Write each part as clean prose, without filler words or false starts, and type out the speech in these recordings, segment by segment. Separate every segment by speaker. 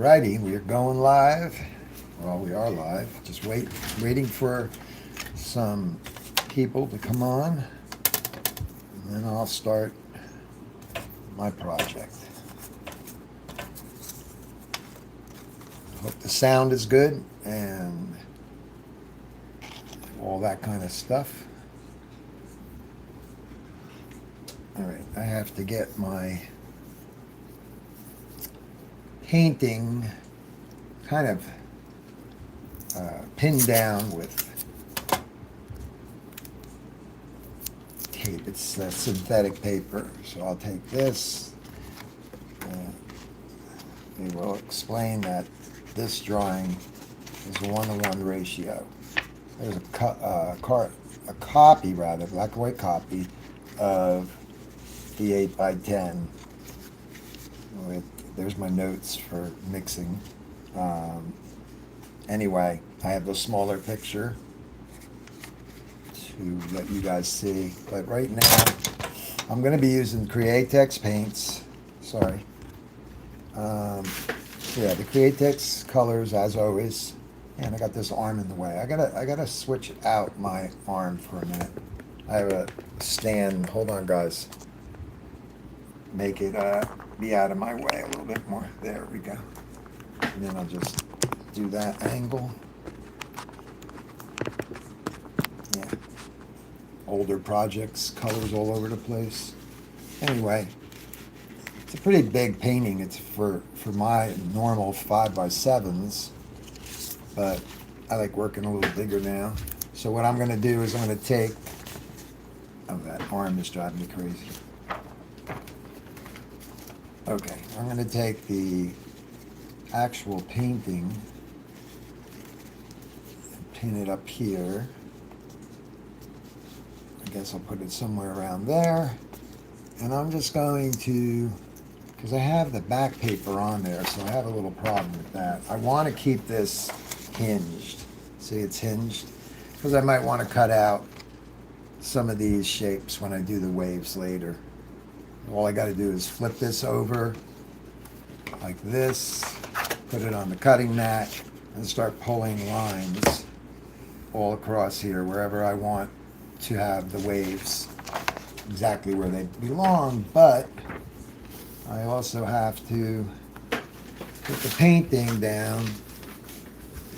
Speaker 1: Alrighty, we are going live. Well, we are live. Just waiting for some people to come on, and then I'll start my project. Hope the sound is good and all that kind of stuff. All right, I have to get my painting kind of pinned down with tape. It's synthetic paper, so I'll take this. We will explain that this drawing is a 1-to-1 ratio. There's a copy, rather, black and white copy of the 8x10 with, there's my notes for mixing. Anyway, I have the smaller picture to let you guys see. But right now, I'm going to be using Createx paints. Sorry. Yeah, the Createx colors as always. And I got this arm in the way. I gotta switch out my arm for a minute. I have a stand. Hold on, guys. Make it be out of my way a little bit more. There we go. And then I'll just do that angle. Yeah. Older projects, colors all over the place. Anyway, it's a pretty big painting. It's for my normal 5x7s, but I like working a little bigger now. So what I'm going to do is I'm going to take, oh, that arm is driving me crazy. Okay, I'm going to take the actual painting and pin it up here. I guess I'll put it somewhere around there. And I'm just going to, because I have the back paper on there, so I have a little problem with that. I want to keep this hinged. See, it's hinged? Because I might want to cut out some of these shapes when I do the waves later. All I got to do is flip this over like this, put it on the cutting mat, and start pulling lines all across here wherever I want to have the waves exactly where they belong. But I also have to put the painting down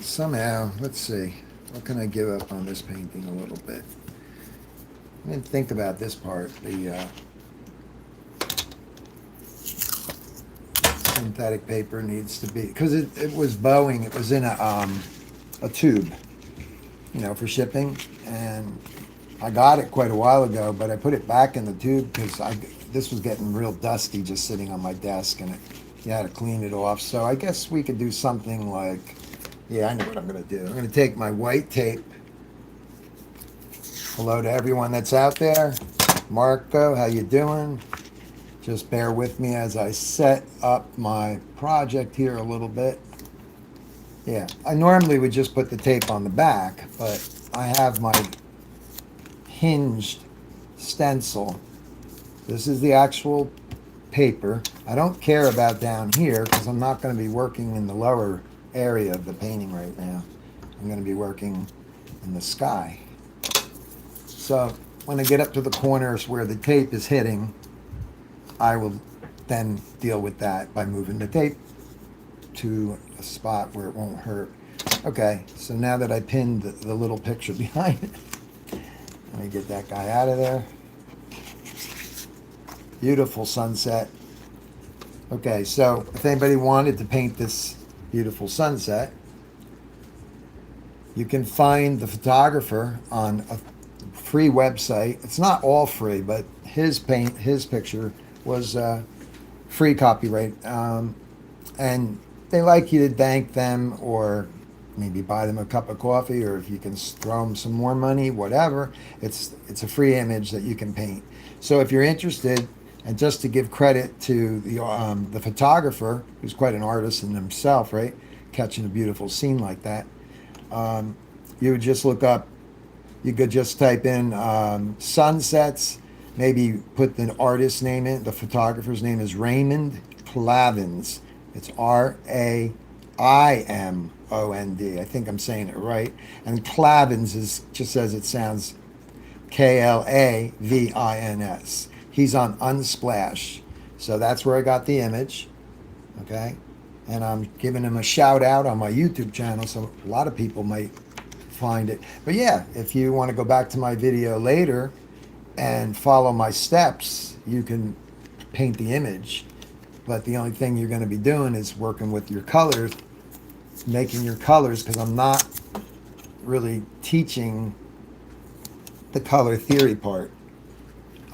Speaker 1: somehow. Let's see, what can I give up on this painting a little bit? I didn't think about this part, the synthetic paper needs to be, because it was bowing, it was in a tube, you know, for shipping, and I got it quite a while ago, but I put it back in the tube because this was getting real dusty just sitting on my desk, and you had to clean it off. So I guess we could do something like, yeah, I know what I'm going to do. I'm going to take my white tape. Hello to everyone that's out there. Marco, how you doing? Just bear with me as I set up my project here a little bit. Yeah, I normally would just put the tape on the back, but I have my hinged stencil. This is the actual paper. I don't care about down here because I'm not going to be working in the lower area of the painting right now. I'm going to be working in the sky. So when I get up to the corners where the tape is hitting, I will then deal with that by moving the tape to a spot where it won't hurt. Okay, so now that I pinned the little picture behind it, let me get that guy out of there. Beautiful sunset. Okay, so if anybody wanted to paint this beautiful sunset, you can find the photographer on a free website. It's not all free, but his picture was free copyright, and they like you to thank them or maybe buy them a cup of coffee, or if you can throw them some more money, whatever. It's a free image that you can paint. So if you're interested, and just to give credit to the photographer, who's quite an artist in himself, right, catching a beautiful scene like that, you would just look up, you could just type in sunsets, maybe put the artist's name in. The photographer's name is Raymond Plavins. It's Raimond. I think I'm saying it right. And Clavins is just as it sounds, Klavins. He's on Unsplash. So that's where I got the image. Okay. And I'm giving him a shout out on my YouTube channel, so a lot of people might find it. But yeah, if you want to go back to my video later and follow my steps, you can paint the image. But the only thing you're going to be doing is working with your colors, making your colors, because I'm not really teaching the color theory part.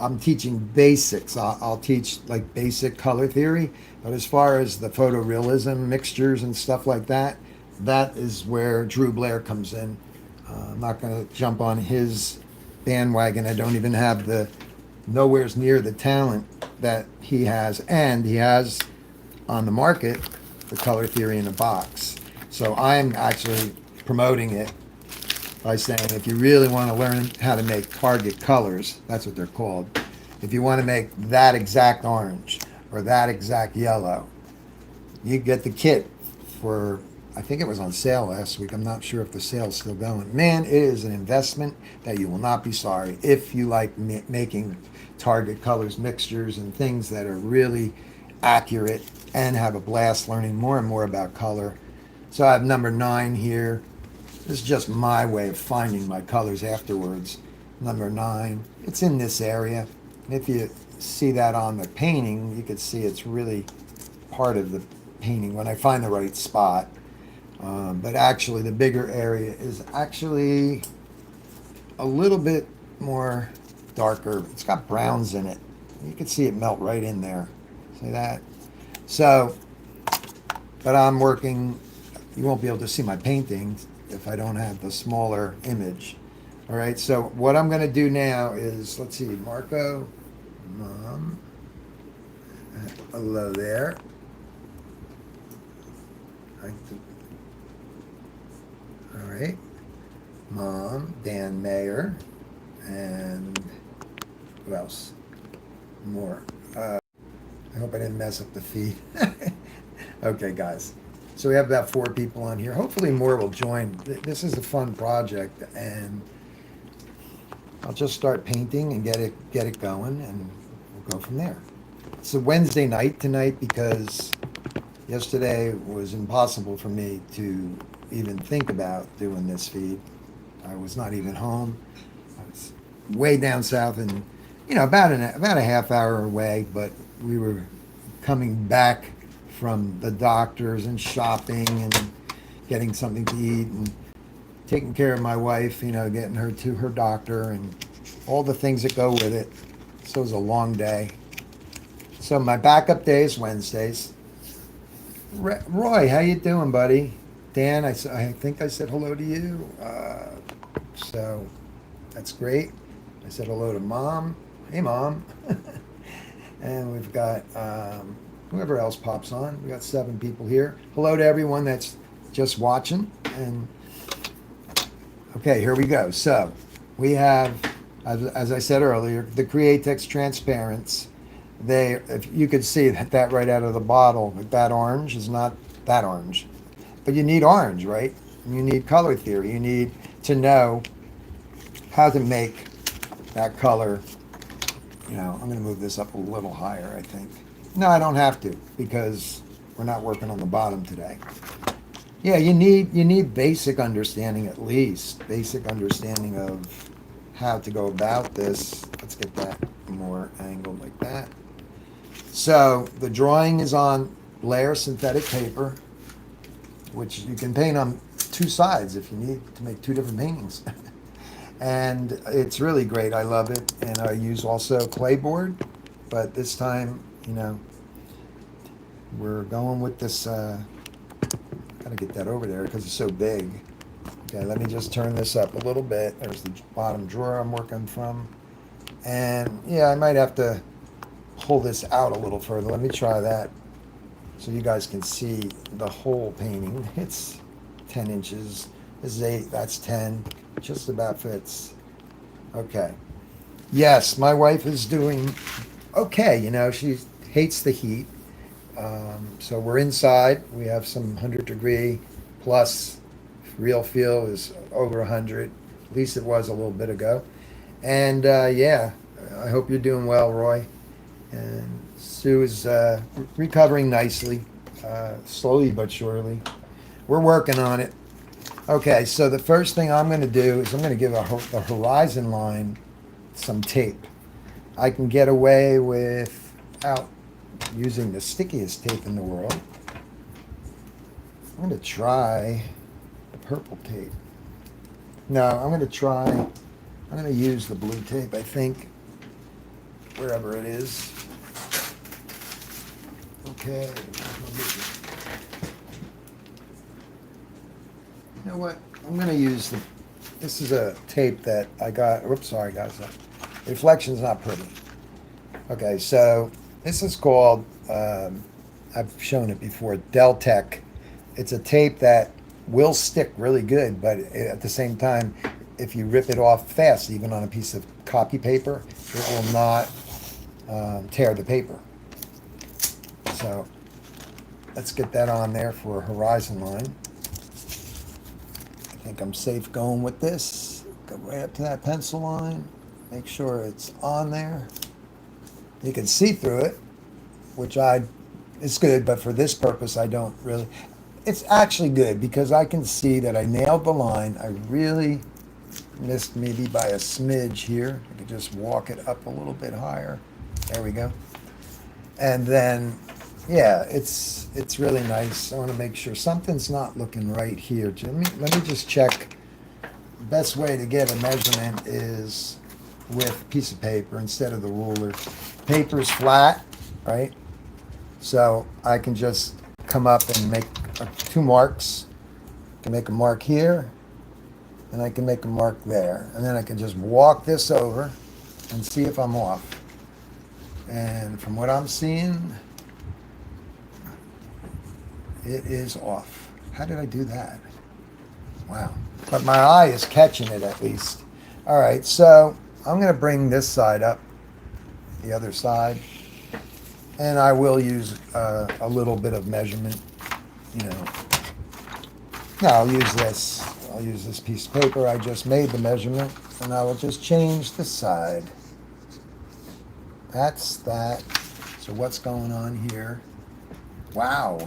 Speaker 1: I'm teaching basics. I'll teach like basic color theory, but as far as the photorealism, mixtures and stuff like that, that is where Blair comes in. I'm not going to jump on his bandwagon. I don't even have nowhere's near the talent that he has, and he has on the market the color theory in a box. So I'm actually promoting it by saying if you really want to learn how to make target colors, that's what they're called. If you want to make that exact orange or that exact yellow, you get the kit for, I think it was on sale last week. I'm not sure if the sale's still going. Man, it is an investment that you will not be sorry if you like making target colors, mixtures, and things that are really accurate and have a blast learning more and more about color. So I have number 9 here. This is just my way of finding my colors afterwards. Number 9, it's in this area. And if you see that on the painting, you can see it's really part of the painting when I find the right spot. But actually the bigger area is actually a little bit more darker. It's got browns in it. You can see it melt right in there. See that? So, but I'm working, you won't be able to see my paintings if I don't have the smaller image. All right, so what I'm going to do now is, let's see, Marco, Mom, hello there. All right, Mom, Dan Mayer, and who else? More. I hope I didn't mess up the feed. Okay, guys. So we have about 4 people on here. Hopefully more will join. This is a fun project, and I'll just start painting and get it going, and we'll go from there. It's a Wednesday night tonight because yesterday was impossible for me to even think about doing this feed. I was not even home. I was way down south and, about a half hour away, but we were coming back from the doctors and shopping and getting something to eat and taking care of my wife, getting her to her doctor and all the things that go with it. So it was a long day. So my backup day is Wednesdays. Roy, how you doing, buddy? Dan, I think I said hello to you. So that's great. I said hello to Mom. Hey, Mom. And we've got whoever else pops on. We got 7 people here. Hello to everyone that's just watching. And okay, here we go. So we have, as I said earlier, the Createx transparents. If you could see that right out of the bottle, that orange is not that orange. But you need orange, right? You need color theory. You need to know how to make that color. I'm going to move this up a little higher, I think. No, I don't have to because we're not working on the bottom today. Yeah, you need basic understanding, at least basic understanding of how to go about this. Let's get that more angled like that. So the drawing is on Blair synthetic paper, which you can paint on 2 sides if you need to make 2 different paintings. And it's really great. I love it. And I use also clayboard, but this time, we're going with this. Gotta get that over there because it's so big. Okay, let me just turn this up a little bit. There's the bottom drawer I'm working from. And yeah, I might have to pull this out a little further. Let me try that so you guys can see the whole painting. It's 10 inches. This is 8, that's 10. Just about fits. Okay. Yes, my wife is doing okay. She hates the heat. So we're inside. We have some 100-degree plus. Real feel is over 100. At least it was a little bit ago. And yeah, I hope you're doing well, Roy. And Sue is recovering nicely, slowly but surely. We're working on it. Okay, so the first thing I'm going to do is I'm going to give the horizon line some tape. I can get away without using the stickiest tape in the world. I'm going to try the purple tape. No, I'm going to use the blue tape, I think, wherever it is. Okay. You know what? I'm going to use this is a tape that I got. Oops, sorry guys. The reflection's not pretty. Okay, so this is called, I've shown it before, Deltec. It's a tape that will stick really good, but at the same time, if you rip it off fast, even on a piece of copy paper, it will not tear the paper. So let's get that on there for a horizon line. I think I'm safe going with this. Go right up to that pencil line. Make sure it's on there. You can see through it, which it's good, but for this purpose, I don't really. It's actually good because I can see that I nailed the line. I really missed maybe by a smidge here. I could just walk it up a little bit higher. There we go. And then, yeah, it's really nice. I want to make sure something's not looking right here. Let me just check. The best way to get a measurement is with a piece of paper instead of the ruler. Paper's flat, right? So I can just come up and make 2 marks. I can make a mark here, and I can make a mark there. And then I can just walk this over and see if I'm off. And from what I'm seeing, it is off. How did I do that? Wow. But my eye is catching it at least. All right, so I'm going to bring this side up, the other side, and I will use a little bit of measurement, you know. No, I'll use this. I'll use this piece of paper. I just made the measurement, and I will just change the side. That's that. So what's going on here? Wow.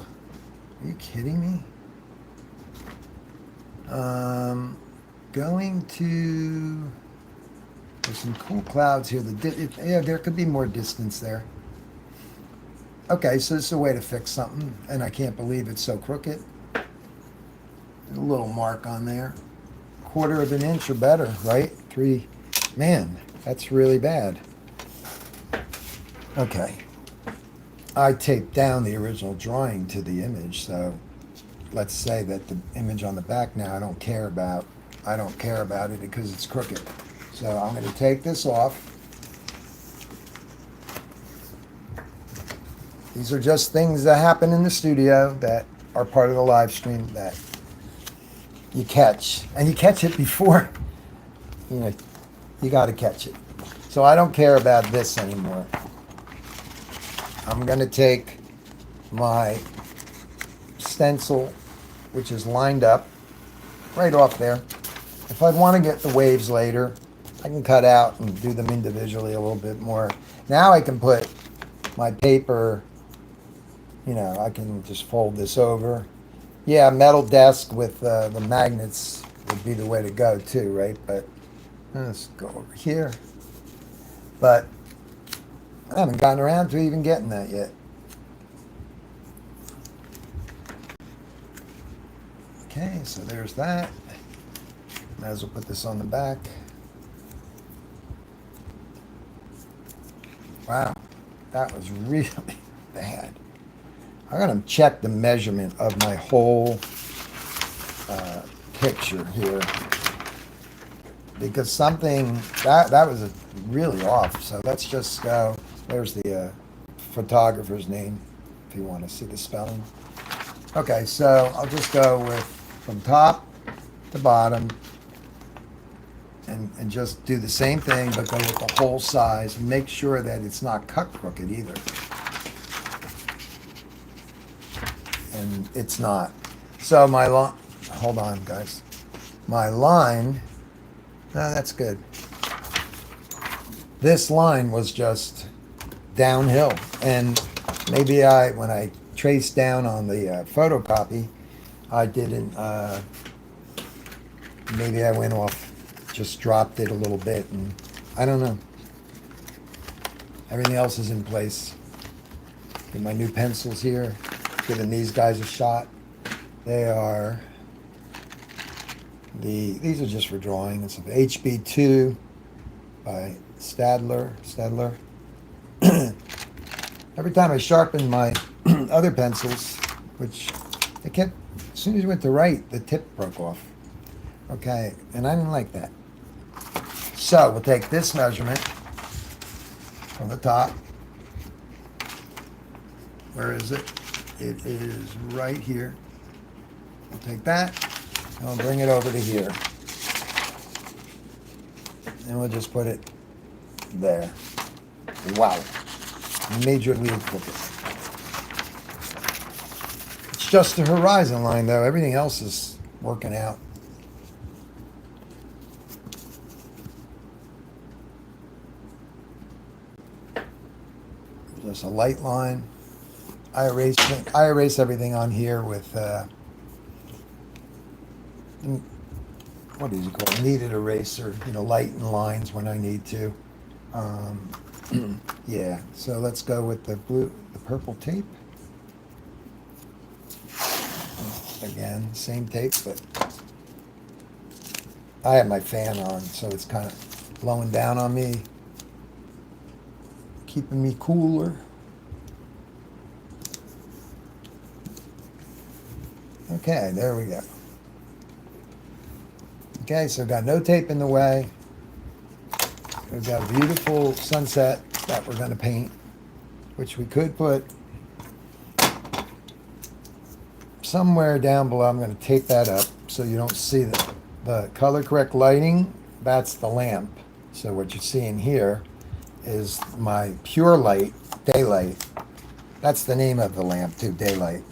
Speaker 1: Are you kidding me? Going to... There's some cool clouds here. Yeah, there could be more distance there. Okay, so this is a way to fix something, and I can't believe it's so crooked. A little mark on there. 1/4 of an inch or better, right? 3. Man, that's really bad. Okay. I taped down the original drawing to the image, so let's say that the image on the back now I don't care about it because it's crooked. So I'm going to take this off. These are just things that happen in the studio that are part of the live stream that you catch. And you catch it before, you got to catch it. So I don't care about this anymore. I'm going to take my stencil, which is lined up right off there. If I want to get the waves later, I can cut out and do them individually a little bit more. Now I can put my paper, I can just fold this over. Yeah, metal desk with the magnets would be the way to go too, right? But let's go over here. But I haven't gotten around to even getting that yet. Okay, so there's that. Might as well put this on the back. Wow, that was really bad. I'm going to check the measurement of my whole picture here. Because something, that was really off. So let's just go. There's the photographer's name, if you want to see the spelling. Okay, so I'll just go with from top to bottom and just do the same thing, but go with the whole size and make sure that it's not cut crooked either. and it's not. So my line, hold on guys, my line, no, that's good. This line was just downhill, and maybe when I traced down on the photocopy, I didn't, maybe I went off, just dropped it a little bit, and I don't know. Everything else is in place. Get my new pencils here, giving these guys a shot. They are these are just for drawing. It's an HB2 by Stadler. Every time I sharpened my other pencils, which they kept, as soon as you went to write, the tip broke off. Okay, and I didn't like that. So we'll take this measurement from the top. Where is it? It is right here. We'll take that and we'll bring it over to here. And we'll just put it there. Wow. Major league crooked. It's just the horizon line though. Everything else is working out. Just a light line. I erase everything on here with what do you call it? Kneaded eraser. You know, lighten lines when I need to. Yeah. So let's go with the purple tape. Again, same tape, but I have my fan on, so it's kind of blowing down on me, keeping me cooler. Okay, there we go. Okay, so got no tape in the way. We've got a beautiful sunset that we're going to paint, which we could put somewhere down below. I'm going to tape that up so you don't see the color correct lighting. That's the lamp. So what you're seeing here is my pure light, daylight. That's the name of the lamp too, daylight.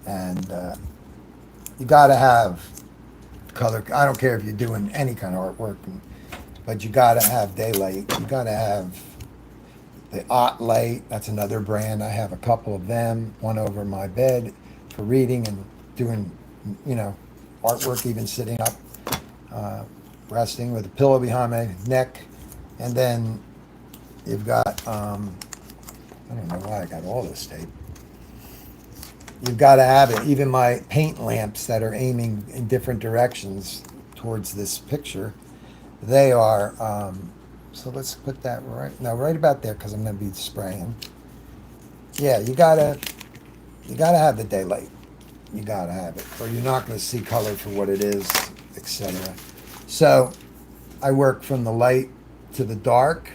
Speaker 1: And you got to have color. I don't care if you're doing any kind of artwork, but you got to have daylight. You got to have the Ott light. That's another brand. I have a couple of them. One over my bed for reading and doing, you know, artwork, even sitting up, resting with a pillow behind my neck. And then you've got, I don't know why I got all this tape. You've got to have it. Even my paint lamps that are aiming in different directions towards this picture, they are, so let's put that right about there, because I'm going to be spraying. Yeah, you gotta have the daylight. You gotta have it, or you're not going to see color for what it is, etc. So I work from the light to the dark,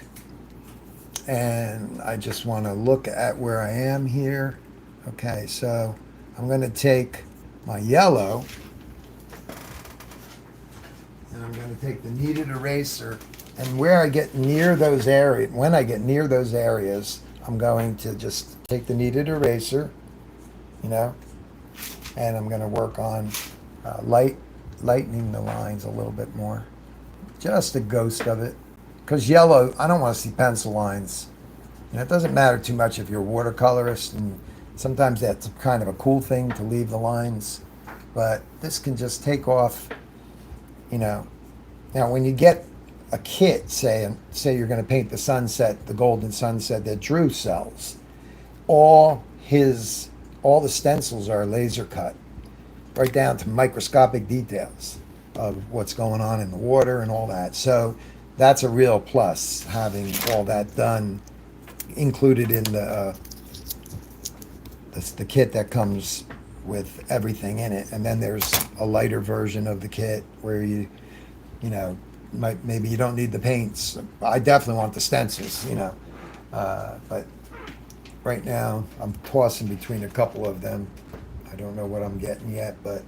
Speaker 1: and I just want to look at where I am here. Okay, so I'm going to take my yellow, and I'm going to take the kneaded eraser, and where I get near those areas, when I get near those areas, I'm going to just take the kneaded eraser, you know, and I'm going to work on lightening the lines a little bit more. Just a ghost of it. Because yellow, I don't want to see pencil lines. And it doesn't matter too much if you're a watercolorist, and sometimes that's kind of a cool thing to leave the lines. But this can just take off, you know. Now, when you get a kit, say you're going to paint the sunset, the golden sunset that Drew sells, all the stencils are laser cut, right down to microscopic details of what's going on in the water and all that. So that's a real plus, having all that done, included in the kit that comes with everything in it. And then there's a lighter version of the kit where you know, maybe you don't need the paints. I definitely want the stencils, you know, but right now I'm tossing between a couple of them. I don't know what I'm getting yet, but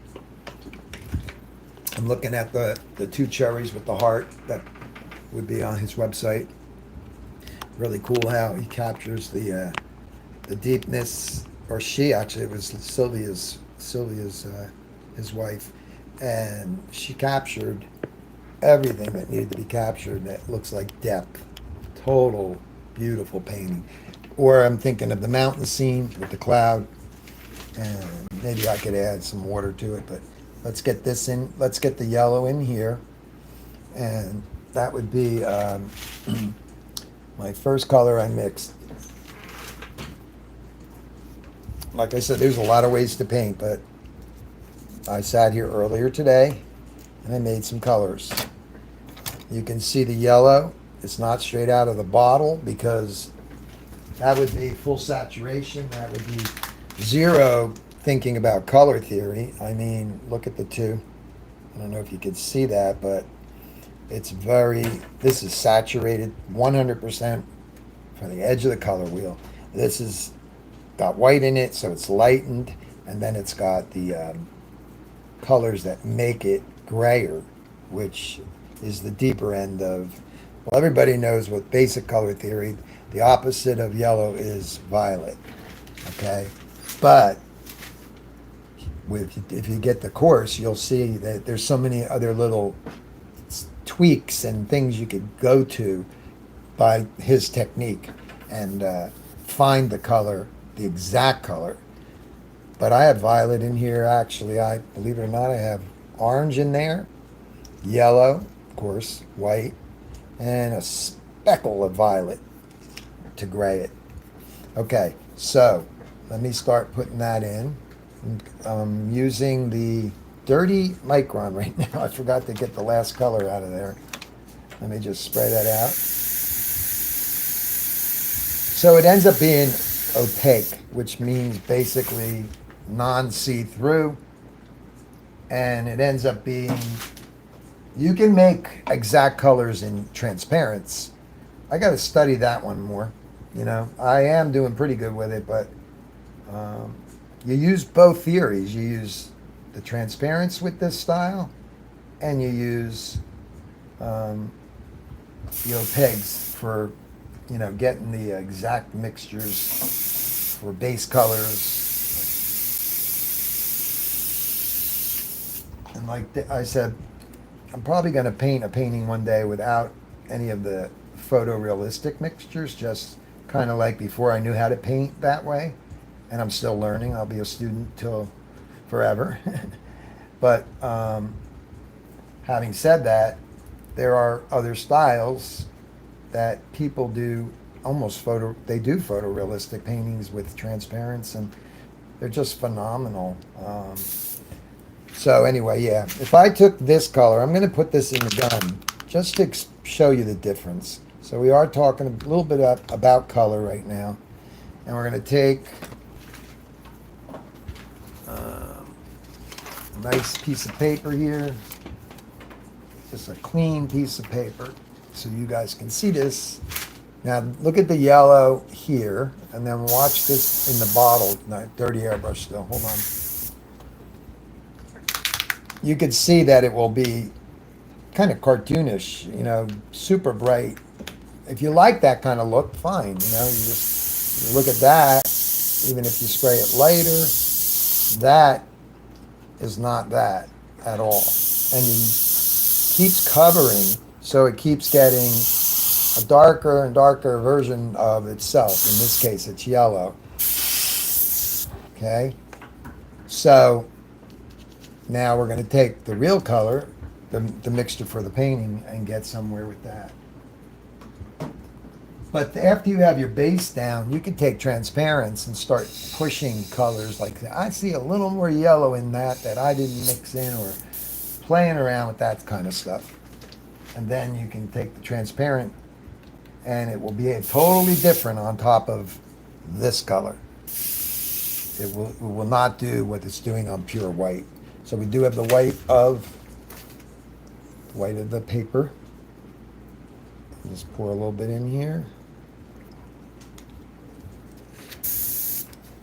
Speaker 1: I'm looking at the two cherries with the heart that would be on his website. Really cool how he captures the deepness or she actually, it was Sylvia's his wife, and she captured everything that needed to be captured. That looks like depth, total beautiful painting. Or I'm thinking of the mountain scene with the cloud, and maybe I could add some water to it. But let's get this in. Let's get the yellow in here, and that would be my first color I mixed. Like I said, there's a lot of ways to paint, but I sat here earlier today and I made some colors. You can see the yellow. It's not straight out of the bottle because that would be full saturation. That would be zero thinking about color theory. I mean, look at the two. I don't know if you could see that, but it's this is saturated 100% from the edge of the color wheel. This is got white in it, so it's lightened, and then it's got the colors that make it grayer, which is the deeper end of, well, everybody knows with basic color theory, the opposite of yellow is violet, okay? But if you get the course, you'll see that there's so many other little tweaks and things you could go to by his technique and find the color, the exact color. But I have violet in here, actually. I believe it or not, I have orange in there, yellow, of course, white, and a speckle of violet to gray it. Okay, so let me start putting that in. I'm using the dirty Micron right now. I forgot to get the last color out of there. Let me just spray that out. So it ends up being opaque, which means basically non-see-through, and it ends up being, you can make exact colors in transparents. I got to study that one more. You know, I am doing pretty good with it, but you use both theories. You use the transparents with this style, and you use the opaques for, you know, getting the exact mixtures for base colors. And like I said, I'm probably going to paint a painting one day without any of the photorealistic mixtures, just kind of like before I knew how to paint that way. And I'm still learning. I'll be a student till forever. But having said that, there are other styles that people do almost they do photorealistic paintings with transparents, and they're just phenomenal. So anyway, yeah, if I took this color, I'm going to put this in the gun just to show you the difference. So we are talking a little bit about color right now, and we're going to take a nice piece of paper here, just a clean piece of paper, so you guys can see this. Now look at the yellow here, and then watch this in the bottle. No, dirty airbrush still. Hold on. You can see that it will be kind of cartoonish, you know, super bright. If you like that kind of look, fine. You know, you look at that. Even if you spray it lighter, that is not that at all. And it keeps covering, so it keeps getting a darker and darker version of itself. In this case, it's yellow. Okay? So now we're going to take the real color, the mixture for the painting, and get somewhere with that. But after you have your base down, you can take transparents and start pushing colors like that. I see a little more yellow in that I didn't mix in, or playing around with that kind of stuff. And then you can take the transparent, and it will be totally different on top of this color. It will not do what it's doing on pure white. So we do have the white of the paper. Just pour a little bit in here.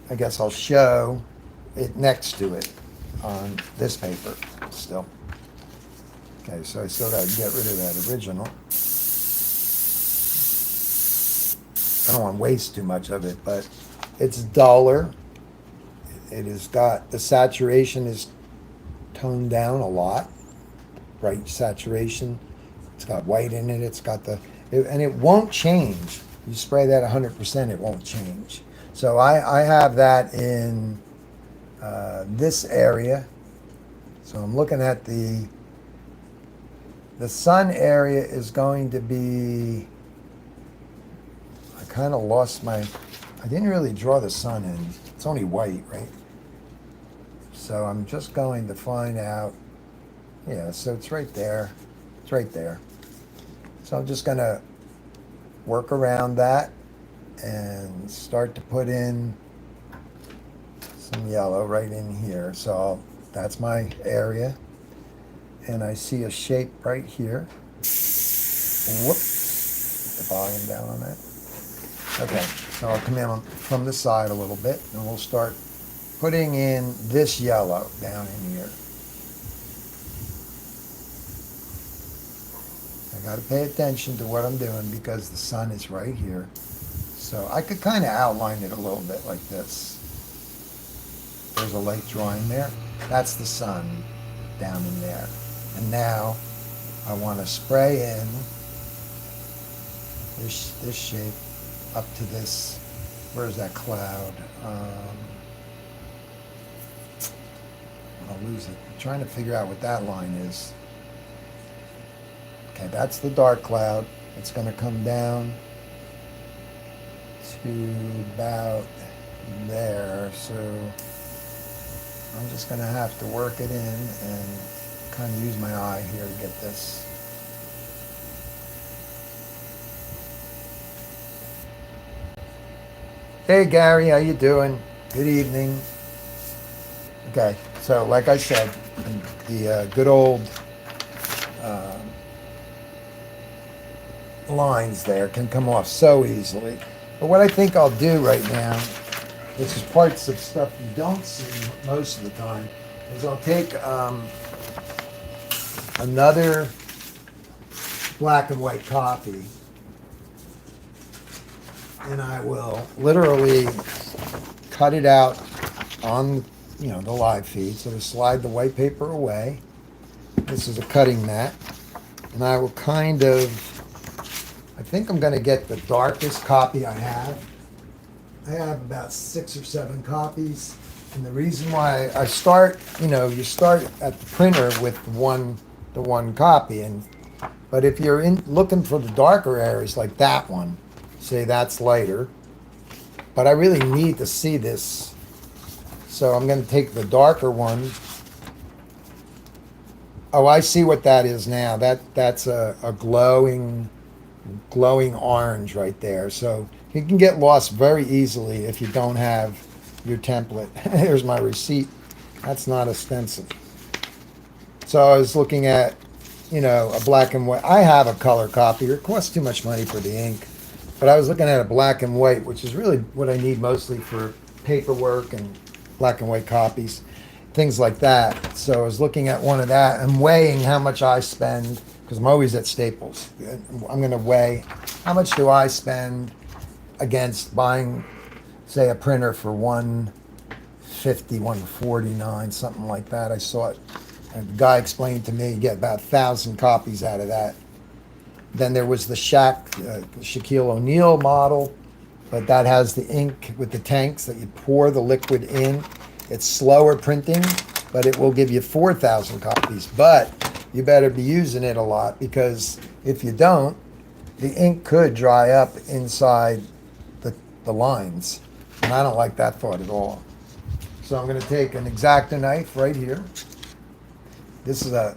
Speaker 1: I guess I'll show it next to it on this paper still. Okay, so I still got to get rid of that original. I don't want to waste too much of it, but it's duller It has got, the saturation is toned down a lot, bright saturation. It's got white in it. It's got and it won't change. You spray that 100%, it won't change. So I have that in this area. So I'm looking at the sun area is going to be, I kind of lost I didn't really draw the sun in. It's only white, right? So I'm just going to find out, yeah, so it's right there. It's right there. So I'm just going to work around that and start to put in some yellow right in here. So that's my area. And I see a shape right here. Whoops. Put the volume down on that. Okay, so I'll come in from the side a little bit and we'll start putting in this yellow down in here. I got to pay attention to what I'm doing because the sun is right here. So I could kind of outline it a little bit like this. There's a light drawing there. That's the sun down in there. And now I want to spray in this shape up to this. Where's that cloud? I'll lose it. I'm trying to figure out what that line is. Okay, that's the dark cloud. It's going to come down to about there. So I'm just going to have to work it in and kind of use my eye here to get this. Hey Gary, how you doing? Good evening. Okay, so like I said, the good old lines there can come off so easily. But what I think I'll do right now, this is parts of stuff you don't see most of the time, is I'll take another black and white copy and I will literally cut it out on the live feed. So to slide the white paper away, this is a cutting mat, and I will kind of, I think I'm going to get the darkest copy I have. I have about 6 or 7 copies, and the reason why I start, you start at the printer with the one copy, but if you're looking for the darker areas like that one, say that's lighter, but I really need to see this. So I'm going to take the darker one. Oh, I see what that is now. That's a glowing orange right there. So you can get lost very easily if you don't have your template. Here's my receipt. That's not a stencil. So I was looking at, a black and white. I have a color copy. It costs too much money for the ink. But I was looking at a black and white, which is really what I need mostly for paperwork and black and white copies, things like that. So I was looking at one of that and weighing how much I spend, because I'm always at Staples. I'm going to weigh how much do I spend against buying, say, a printer for $150, $149, something like that. I saw it. And the guy explained to me you get about 1,000 copies out of that. Then there was the Shaquille O'Neal model, but that has the ink with the tanks that you pour the liquid in. It's slower printing, but it will give you 4,000 copies. But you better be using it a lot, because if you don't, the ink could dry up inside the lines. And I don't like that thought at all. So I'm going to take an X-Acto knife right here. This is a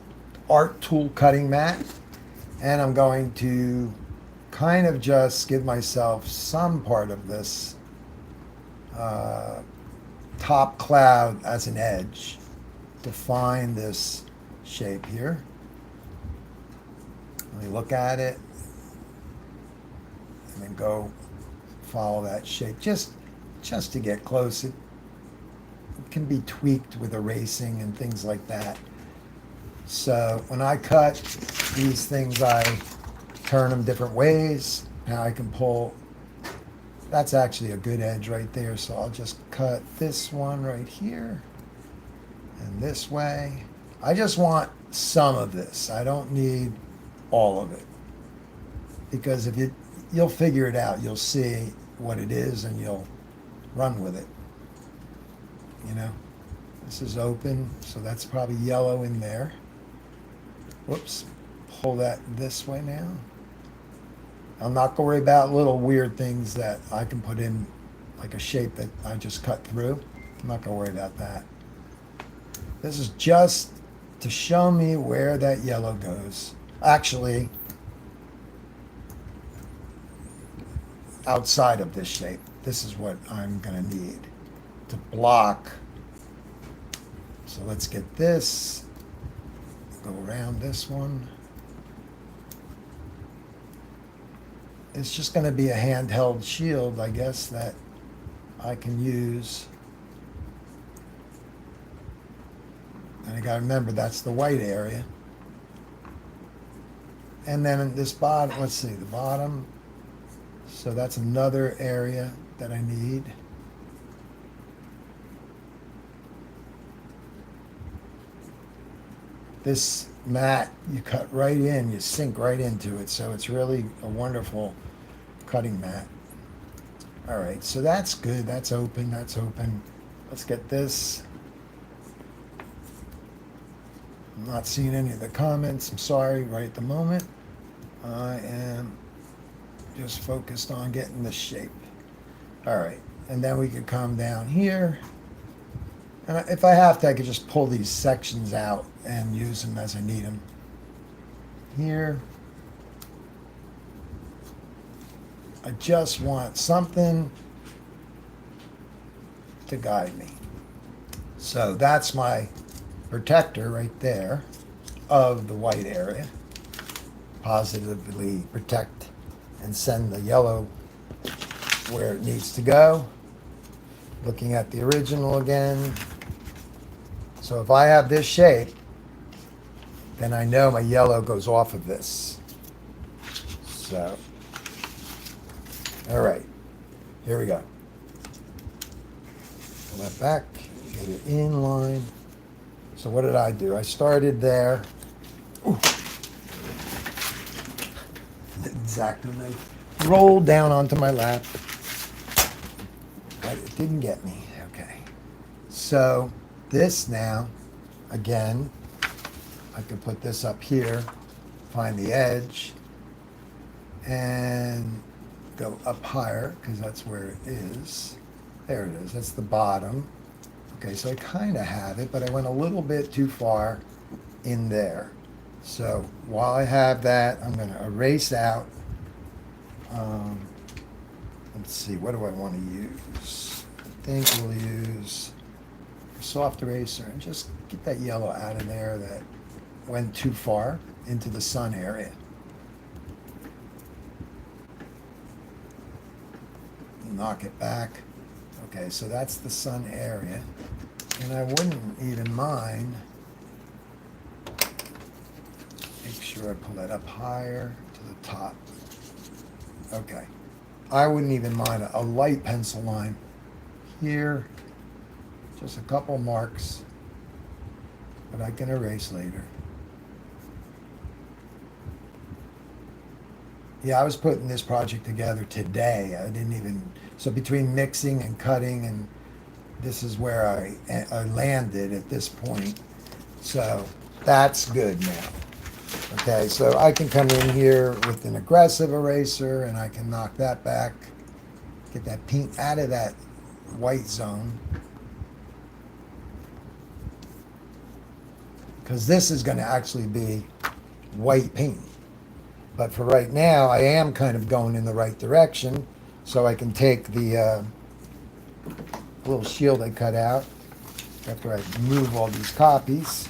Speaker 1: art tool cutting mat. And I'm going to kind of just give myself some part of this top cloud as an edge to find this shape here. Let me look at it and then go follow that shape just to get close. It can be tweaked with erasing and things like that. So when I cut these things, I turn them different ways. Now I can pull That's actually a good edge right there, so I'll just cut this one right here and this way. I just want some of this. I don't need all of it, because if you'll figure it out, you'll see what it is and you'll run with it. You know, this is open, so that's probably yellow in there. Whoops, pull that this way now. I'm not going to worry about little weird things that I can put in, like a shape that I just cut through. I'm not going to worry about that. This is just to show me where that yellow goes. Actually, outside of this shape, this is what I'm going to need to block. So let's get this, go around this one. It's just going to be a handheld shield, I guess, that I can use. And I got to remember, that's the white area. And then in this bottom, let's see, the bottom. So that's another area that I need. This mat, you cut right in, you sink right into it. So it's really a wonderful cutting mat. All right, so that's good. That's open. That's open. Let's get this. I'm not seeing any of the comments. I'm sorry right at the moment. I am just focused on getting this shape. All right, and then we could come down here. And if I have to, I could just pull these sections out and use them as I need them. Here. I just want something to guide me. So that's my protector right there of the white area. Positively protect and send the yellow where it needs to go. Looking at the original again. So if I have this shape, then I know my yellow goes off of this. So, all right, here we go. Pull that back, get it in line. So what did I do? I started there. Ooh. The X-Acto knife rolled down onto my lap, but it didn't get me. Okay. So this now, again, I could put this up here, find the edge, and go up higher, because that's where it is. There it is. That's the bottom. Okay, so I kind of have it, but I went a little bit too far in there. So while I have that, I'm going to erase out. Let's see, what do I want to use? I think we'll use a soft eraser and just get that yellow out of there that went too far into the sun area. Knock it back. Okay, so that's the sun area. And I wouldn't even mind, make sure I pull that up higher to the top. Okay, I wouldn't even mind a light pencil line here, just a couple marks, but I can erase later. Yeah, I was putting this project together today. I didn't even, so between mixing and cutting, and this is where I landed at this point. So that's good now. Okay, so I can come in here with an aggressive eraser and I can knock that back, get that pink out of that white zone. Because this is going to actually be white paint. But for right now, I am kind of going in the right direction, so I can take the little shield I cut out after I remove all these copies.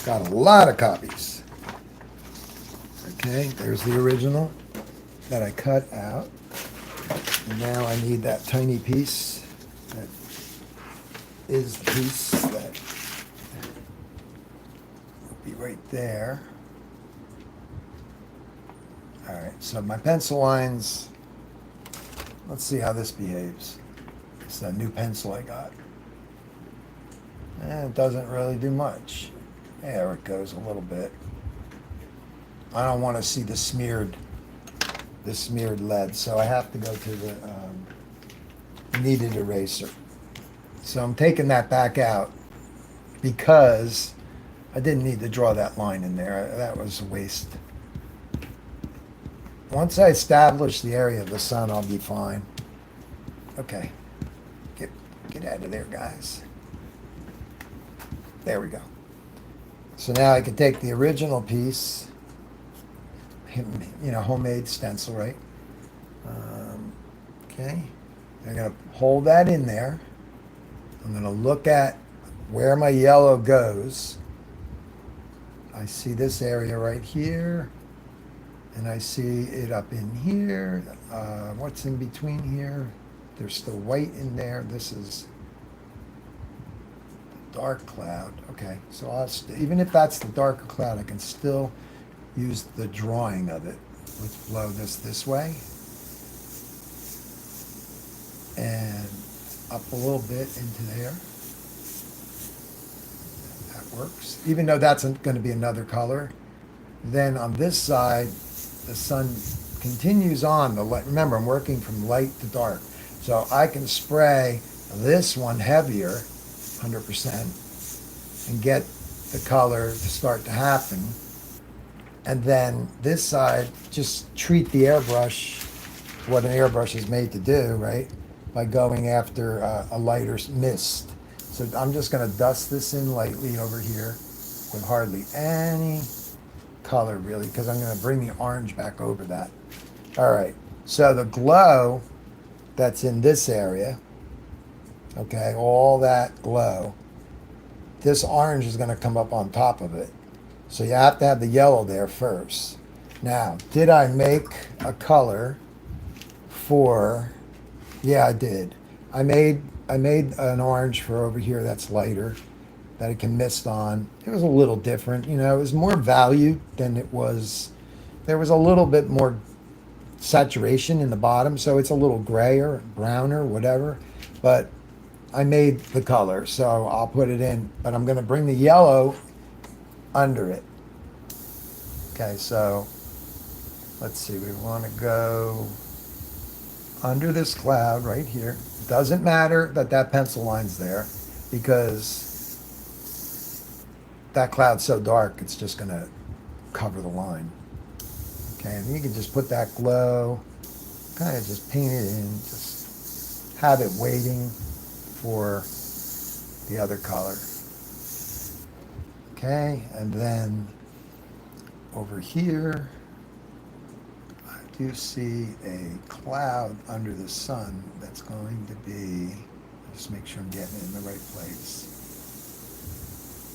Speaker 1: Got a lot of copies. Okay, there's the original that I cut out. And now I need that tiny piece that is the piece that, be right there. All right, so my pencil lines, let's see how this behaves. It's that new pencil I got. And it doesn't really do much. There it goes a little bit. I don't want to see the smeared lead, so I have to go to the kneaded eraser. So I'm taking that back out because I didn't need to draw that line in there. That was a waste. Once I establish the area of the sun, I'll be fine. Okay, get out of there, guys. There we go. So now I can take the original piece, homemade stencil, right? Okay, I'm gonna hold that in there. I'm gonna look at where my yellow goes. I see this area right here, and I see it up in here. What's in between here? There's still white in there. This is dark cloud. Okay, so even if that's the darker cloud, I can still use the drawing of it. Let's blow this way and up a little bit into there. That works. Even though that's going to be another color, then on this side, the sun continues on. Remember, I'm working from light to dark, so I can spray this one heavier, 100%, and get the color to start to happen. And then this side, just treat the airbrush, what an airbrush is made to do, right? By going after a lighter mist. So I'm just going to dust this in lightly over here with hardly any color, really, because I'm going to bring the orange back over that. All right, so the glow that's in this area, okay, all that glow, this orange is going to come up on top of it. So you have to have the yellow there first. Now, did I make a color for, yeah, I did. I made an orange for over here that's lighter, that it can mist on. It was a little different, it was more value than it was. There was a little bit more saturation in the bottom, so it's a little grayer, browner, whatever. But I made the color, so I'll put it in. But I'm going to bring the yellow under it. Okay, so let's see. We want to go under this cloud right here. It doesn't matter that that pencil line's there because that cloud's so dark, it's just going to cover the line. Okay, and you can just put that glow, kind of just paint it in, just have it waiting for the other color. Okay, and then over here, I do see a cloud under the sun that's going to be, just make sure I'm getting it in the right place.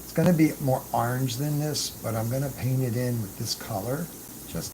Speaker 1: It's going to be more orange than this, but I'm going to paint it in with this color.